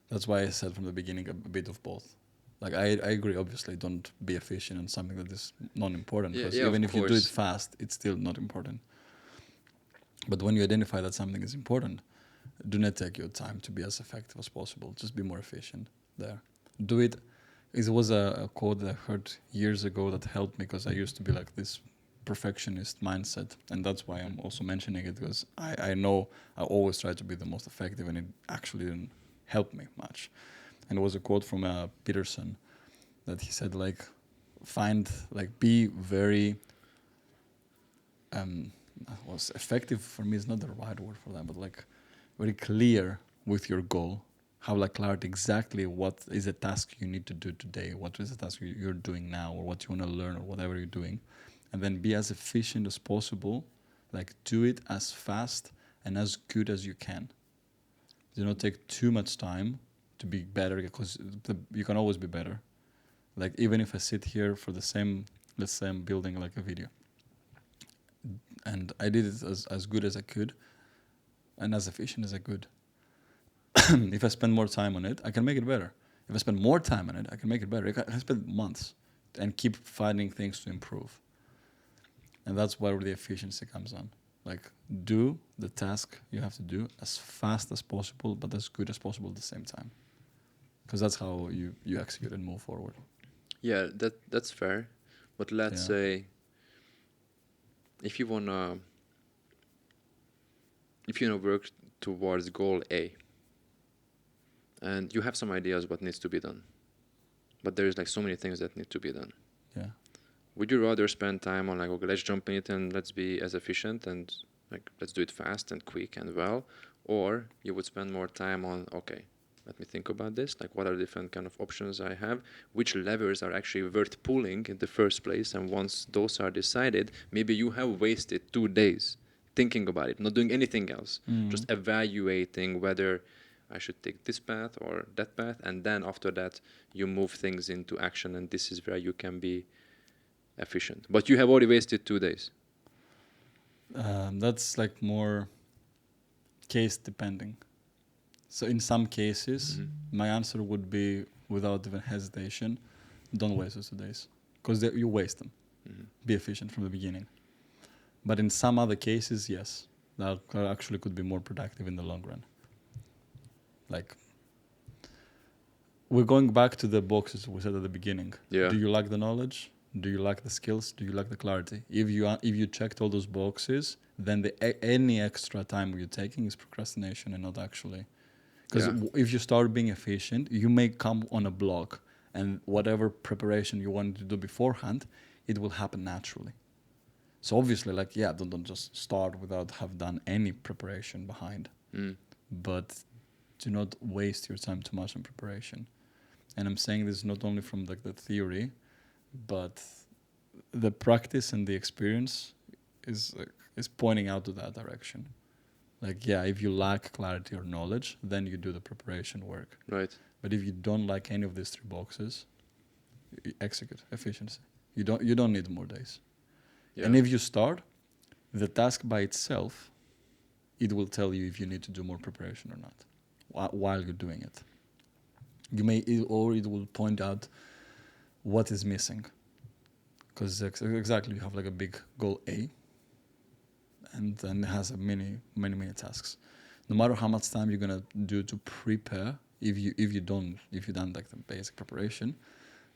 Speaker 1: That's why I said from the beginning a bit of both. Like I agree, obviously, don't be efficient on something that is not important,
Speaker 2: Yeah,
Speaker 1: because
Speaker 2: yeah,
Speaker 1: even
Speaker 2: of
Speaker 1: if you do it
Speaker 2: course.
Speaker 1: fast, it's still not important. But when you identify that something is important, do not take your time to be as effective as possible. Just be more efficient there. Do it. It was a quote that I heard years ago that helped me, because I used to be like this perfectionist mindset, and that's why I'm also mentioning it, because I know I always try to be the most effective, and it actually didn't help me much. And it was a quote from Peterson that he said, like, be very was effective for me is not the right word for that, but like very clear with your goal. Have like clarity exactly what is the task you need to do today, what is the task you're doing now, or what you want to learn, or whatever you're doing, and then be as efficient as possible. Like do it as fast and as good as you can. Do not take too much time to be better, because you can always be better. Like even if I sit here for the same, let's say I'm building like a video, and I did it as good as I could and as efficient as I could. If I spend more time on it, I can make it better. If I spend more time on it, I can make it better. I can spend months and keep finding things to improve. And that's where the efficiency comes on. Like do the task you have to do as fast as possible, but as good as possible at the same time. Because that's how you execute and move forward.
Speaker 2: Yeah, that's fair. But let's
Speaker 1: Yeah.
Speaker 2: say if you wanna work towards goal A, and you have some ideas what needs to be done, but there's like so many things that need to be done.
Speaker 1: Yeah.
Speaker 2: Would you rather spend time on like, okay, let's jump in it and let's be as efficient and like let's do it fast and quick and well, or you would spend more time on, okay, let me think about this, like what are different kind of options I have, which levers are actually worth pulling in the first place, and once those are decided, maybe you have wasted 2 days thinking about it, not doing anything else, just evaluating whether I should take this path or that path, and then after that you move things into action, and this is where you can be efficient. But you have already wasted 2 days.
Speaker 1: That's like more case depending. So in some cases, my answer would be without even hesitation, don't waste those 2 days because you waste them. Be efficient from the beginning. But in some other cases, yes, that actually could be more productive in the long run. Like we're going back to the boxes we said at the beginning.
Speaker 2: Yeah.
Speaker 1: Do you lack the knowledge? Do you lack the skills? Do you lack the clarity? If you checked all those boxes, then any extra time you're taking is procrastination and not actually. Because if you start being efficient, you may come on a block, and whatever preparation you wanted to do beforehand, it will happen naturally. So obviously, like, don't just start without have done any preparation behind. But do not waste your time too much on preparation. And I'm saying this not only from like the theory, but the practice and the experience is pointing out to that direction. Like, if you lack clarity or knowledge, then you do the preparation work.
Speaker 2: Right.
Speaker 1: But if you don't like any of these three boxes, execute efficiency. You don't need more days.
Speaker 2: Yeah.
Speaker 1: And if you start, the task by itself, it will tell you if you need to do more preparation or not while you're doing it. It will point out what is missing. Because exactly, you have like a big goal A, and then it has many tasks. No matter how much time you're gonna do to prepare, if you done like the basic preparation,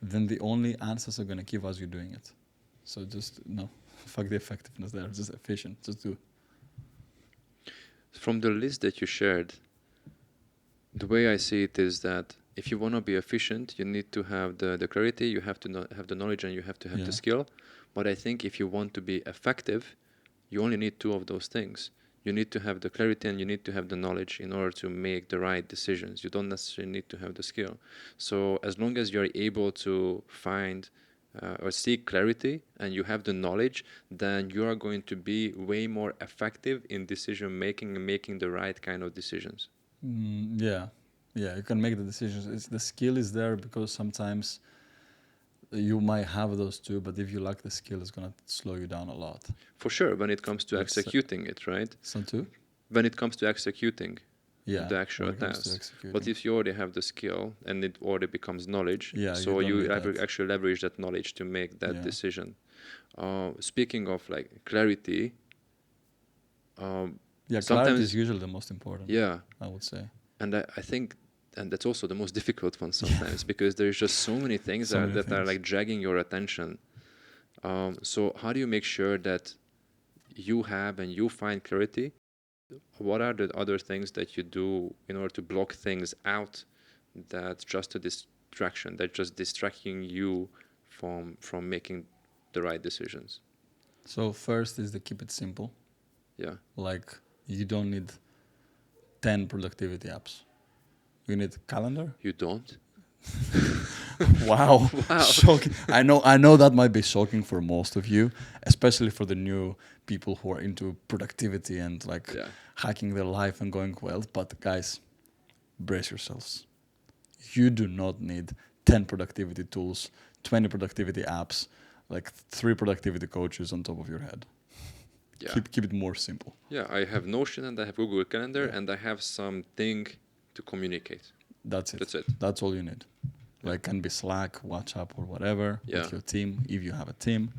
Speaker 1: then the only answers are gonna give as you're doing it. So just fuck the effectiveness there. Just efficient. Just do.
Speaker 2: From the list that you shared, the way I see it is that if you want to be efficient, you need to have the clarity, you have to have the knowledge, and you have to have the skill. But I think if you want to be effective, you only need two of those things. You need to have the clarity and you need to have the knowledge in order to make the right decisions. You don't necessarily need to have the skill. So as long as you're able to find or seek clarity and you have the knowledge, then you are going to be way more effective in decision making and making the right kind of decisions.
Speaker 1: You can make the decisions. The skill is there because sometimes you might have those two, but if you lack the skill, it's gonna slow you down a lot.
Speaker 2: For sure, when it comes to executing it, right?
Speaker 1: So too?
Speaker 2: When it comes to executing the actual
Speaker 1: when it comes to
Speaker 2: task.
Speaker 1: executing.
Speaker 2: But if you already have the skill and it already becomes knowledge, so
Speaker 1: you
Speaker 2: you
Speaker 1: don't need that.
Speaker 2: actually leverage that knowledge to make that decision. Speaking of like clarity,
Speaker 1: clarity
Speaker 2: sometimes
Speaker 1: is usually the most important.
Speaker 2: yeah,
Speaker 1: I would say.
Speaker 2: and I think, and that's also the most difficult one sometimes because there's just so many things that are like dragging your attention. So how do you make sure that you have and you find clarity? What are the other things that you do in order to block things out that's just a distraction, that's just distracting you from making the right decisions?
Speaker 1: So first is to keep it simple.
Speaker 2: Yeah.
Speaker 1: Like you don't need 10 productivity apps. You need calendar.
Speaker 2: You don't?
Speaker 1: Wow. Shocking. I know that might be shocking for most of you, especially for the new people who are into productivity and like hacking their life and going well. But guys, brace yourselves. You do not need 10 productivity tools, 20 productivity apps, like 3 productivity coaches on top of your head.
Speaker 2: Yeah.
Speaker 1: Keep it more simple.
Speaker 2: Yeah, I have Notion and I have Google Calendar and I have something to communicate.
Speaker 1: That's it.
Speaker 2: That's it.
Speaker 1: That's all you need. Like can be Slack, WhatsApp, or whatever with your team, if you have a team.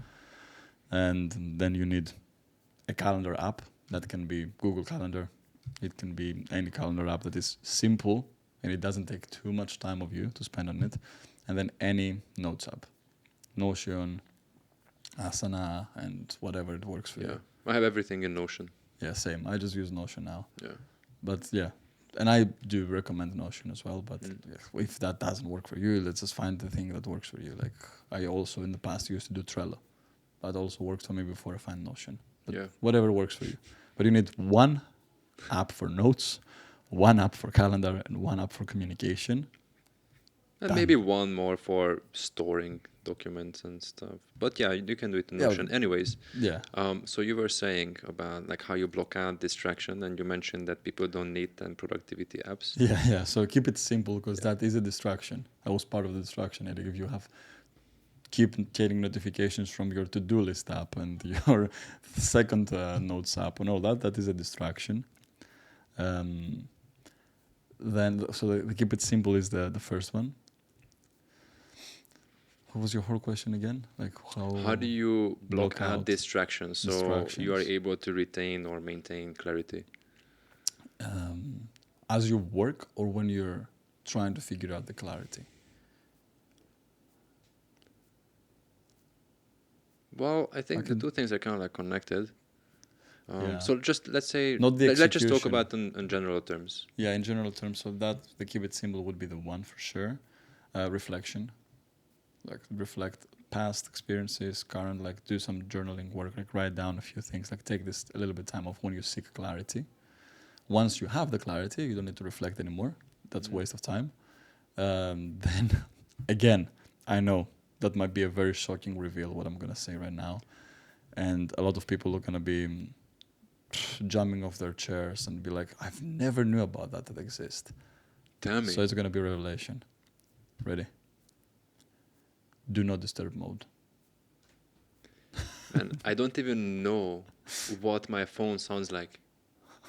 Speaker 1: And then you need a calendar app. That can be Google Calendar. It can be any calendar app that is simple and it doesn't take too much time of you to spend on it. And then any notes app. Notion, Asana and whatever it works for
Speaker 2: Yeah.
Speaker 1: you.
Speaker 2: I have everything in Notion.
Speaker 1: Yeah, same. I just use Notion now.
Speaker 2: Yeah.
Speaker 1: But yeah, and I do recommend Notion as well. But
Speaker 2: Mm.
Speaker 1: if that doesn't work for you, let's just find the thing that works for you. Like I also in the past used to do Trello. That also worked for me before I find Notion. But
Speaker 2: Yeah.
Speaker 1: whatever works for you. But you need one app for notes, one app for calendar, and one app for communication.
Speaker 2: And
Speaker 1: Done.
Speaker 2: maybe one more for storing documents and stuff. But yeah, you can do it in
Speaker 1: Yeah.
Speaker 2: Notion. Anyways,
Speaker 1: Yeah.
Speaker 2: so you were saying about like how you block out distraction, and you mentioned that people don't need 10 productivity apps.
Speaker 1: Yeah. So keep it simple because
Speaker 2: Yeah.
Speaker 1: that is a distraction. That was part of the distraction. And if you have keep getting notifications from your to-do list app and your second notes app and all that, that is a distraction. Then, so the keep it simple is the first one. What was your whole question again? Like
Speaker 2: How do you block
Speaker 1: block
Speaker 2: out
Speaker 1: out
Speaker 2: distractions so you are
Speaker 1: distractions.
Speaker 2: able to retain or maintain clarity?
Speaker 1: As you work or when you're trying to figure out the clarity?
Speaker 2: Well, I think the
Speaker 1: can-
Speaker 2: two things are kind of like connected.
Speaker 1: Yeah.
Speaker 2: So just let's say,
Speaker 1: Not the
Speaker 2: let's just talk
Speaker 1: execution.
Speaker 2: about in general terms.
Speaker 1: Yeah, in general terms, so that the keep it simple would be the one for sure. Reflection, like reflect past experiences, current, like do some journaling work, like write down a few things, like take this a little bit time off when you seek clarity. Once you have the clarity, you don't need to reflect anymore. That's
Speaker 2: Mhm.
Speaker 1: waste of time. Then, again, I know that might be a very shocking reveal what I'm gonna say right now, and a lot of people are gonna be jumping off their chairs and be like, "I've never knew about that exists."
Speaker 2: Tell me.
Speaker 1: So it's gonna be a revelation. Ready? Do not disturb mode.
Speaker 2: And I don't even know what my phone sounds like.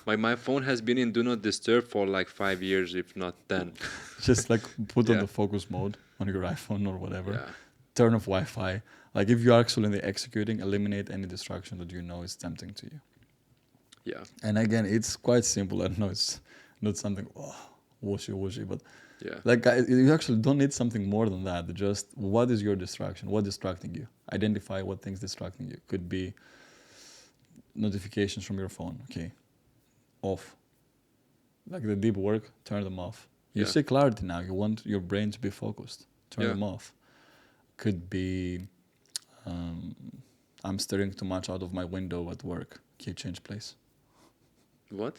Speaker 2: My phone has been in do not disturb for like 5 years, if not 10.
Speaker 1: Just like put on
Speaker 2: Yeah.
Speaker 1: the focus mode on your iPhone or whatever.
Speaker 2: Yeah.
Speaker 1: Turn off Wi-Fi. Like if you're actually executing, eliminate any distraction that you know is tempting to you.
Speaker 2: Yeah.
Speaker 1: And again, it's quite simple. I know it's not something whooshy, but
Speaker 2: Yeah.
Speaker 1: like you actually don't need something more than that. Just what is your distraction? What distracting you? Identify what things distracting you. Could be notifications from your phone. Okay, off. Like the deep work, turn them off. You
Speaker 2: Yeah.
Speaker 1: see clarity now. You want your brain to be focused. Turn
Speaker 2: Yeah.
Speaker 1: them off. Could be I'm staring too much out of my window at work. Okay, change place.
Speaker 2: What?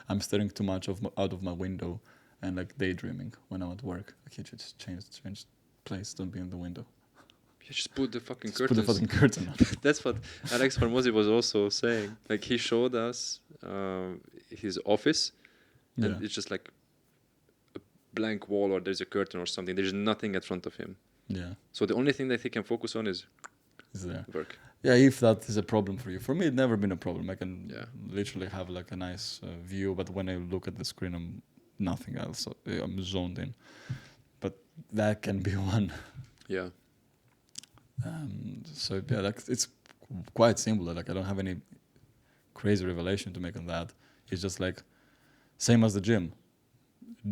Speaker 1: I'm staring too much out of my window and like daydreaming when I'm at work. Okay, just change place. Don't be in the window.
Speaker 2: You just put the fucking
Speaker 1: Just
Speaker 2: curtains.
Speaker 1: put the fucking curtain on.
Speaker 2: That's what Alex Hormozy was also saying. Like he showed us his office, and
Speaker 1: Yeah.
Speaker 2: it's just like a blank wall, or there's a curtain or something. There's nothing in front of him.
Speaker 1: Yeah.
Speaker 2: So the only thing that he can focus on is
Speaker 1: Is there.
Speaker 2: work.
Speaker 1: Yeah, if that is a problem for you. For me, it's never been a problem. I can
Speaker 2: Yeah.
Speaker 1: literally have like a nice view, but when I look at the screen, I'm nothing else. I'm zoned in. But that can be one.
Speaker 2: Yeah.
Speaker 1: So yeah, like it's quite simple. Like I don't have any crazy revelation to make on that. It's just like same as the gym.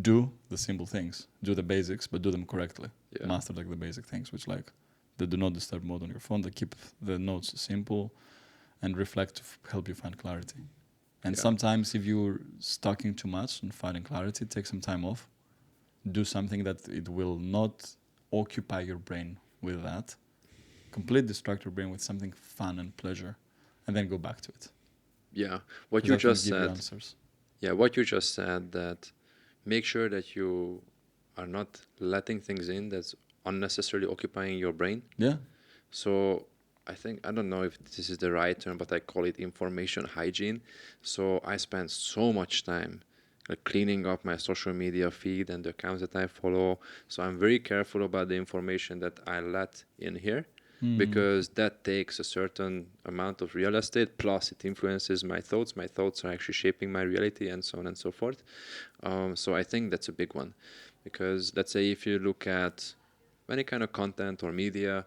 Speaker 1: Do the simple things. Do the basics, but do them correctly.
Speaker 2: Yeah.
Speaker 1: Master like the basic things, which like the do not disturb mode on your phone. They keep the notes simple and reflect to help you find clarity. And
Speaker 2: Yeah.
Speaker 1: sometimes if you're stucking too much on finding clarity, take some time off. Do something that it will not occupy your brain with that. Completely distract your brain with something fun and pleasure, and then go back to it.
Speaker 2: Yeah. What
Speaker 1: 'Cause
Speaker 2: you
Speaker 1: that can
Speaker 2: just
Speaker 1: give you
Speaker 2: said.
Speaker 1: answers.
Speaker 2: Yeah. What you just said, that make sure that you are not letting things in that's unnecessarily occupying your brain.
Speaker 1: Yeah.
Speaker 2: So I think, I don't know if this is the right term, but I call it information hygiene. So I spend so much time like cleaning up my social media feed and the accounts that I follow. So I'm very careful about the information that I let in here, because that takes a certain amount of real estate, plus it influences my thoughts. My thoughts are actually shaping my reality, and so on and so forth. So I think that's a big one, because let's say if you look at any kind of content or media,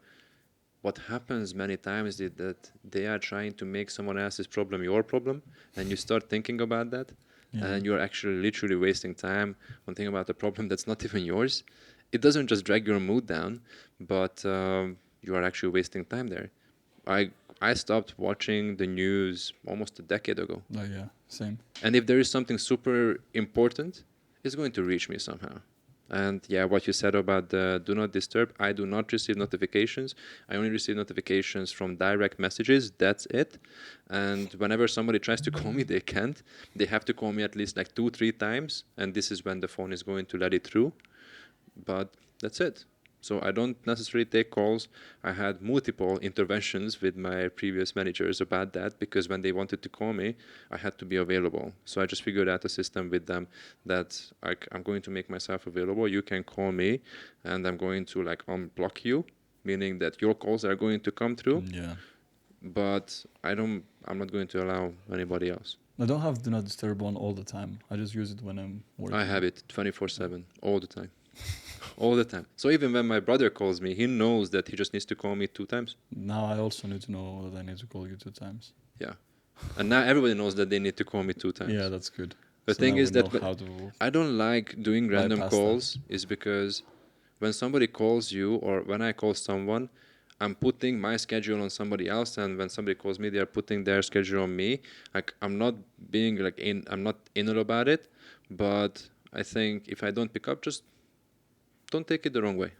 Speaker 2: what happens many times is that they are trying to make someone else's problem your problem, and you start thinking about that,
Speaker 1: Yeah.
Speaker 2: and you're actually literally wasting time on thinking about a problem that's not even yours. It doesn't just drag your mood down, but you are actually wasting time there. I stopped watching the news almost a decade ago.
Speaker 1: Oh yeah, same.
Speaker 2: And if there is something super important, it's going to reach me somehow. And yeah, what you said about the do not disturb, I do not receive notifications. I only receive notifications from direct messages. That's it. And whenever somebody tries to call me, they can't. They have to call me at least like 2, 3 times. And this is when the phone is going to let it through. But that's it. So I don't necessarily take calls. I had multiple interventions with my previous managers about that, because when they wanted to call me, I had to be available. So I just figured out a system with them that I'm going to make myself available. You can call me, and I'm going to like unblock you, meaning that your calls are going to come through,
Speaker 1: Yeah.
Speaker 2: but I'm not going to allow anybody else.
Speaker 1: I don't have do not disturb on all the time. I just use it when I'm working.
Speaker 2: I have it 24/7 all the time. All the time. So even when my brother calls me, he knows that he just needs to call me 2 times.
Speaker 1: Now I also need to know that I need to call you 2 times.
Speaker 2: Yeah. And now everybody knows that they need to call me 2 times.
Speaker 1: Yeah, that's good.
Speaker 2: The
Speaker 1: So
Speaker 2: thing
Speaker 1: now
Speaker 2: is
Speaker 1: we know
Speaker 2: that
Speaker 1: how to
Speaker 2: I don't like doing random
Speaker 1: bypass
Speaker 2: calls is because when somebody calls you or when I call someone, I'm putting my schedule on somebody else, and when somebody calls me, they're putting their schedule on me. Like I'm not being like I'm not anal about it, but I think if I don't pick up, just don't take it the wrong way.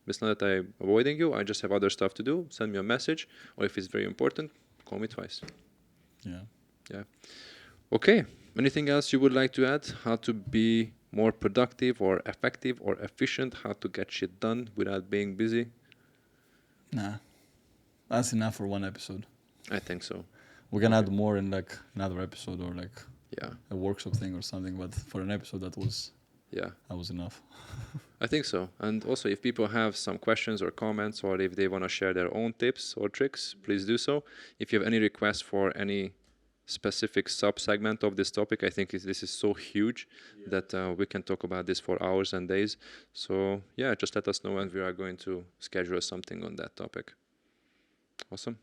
Speaker 2: It's not that I'm avoiding you. I just have other stuff to do. Send me a message, or if it's very important, call me twice.
Speaker 1: Yeah.
Speaker 2: Yeah. Okay. Anything else you would like to add? How to be more productive or effective or efficient? How to get shit done without being busy?
Speaker 1: Nah. That's enough for one episode.
Speaker 2: I think so.
Speaker 1: We can
Speaker 2: Okay.
Speaker 1: add more in like another episode or like
Speaker 2: Yeah.
Speaker 1: a workshop thing or something, but for an episode that was enough.
Speaker 2: I think so. And also, if people have some questions or comments, or if they want to share their own tips or tricks, please do so. If you have any requests for any specific sub-segment of this topic, I think this is so huge that we can talk about this for hours and days. So yeah, just let us know and we are going to schedule something on that topic. Awesome.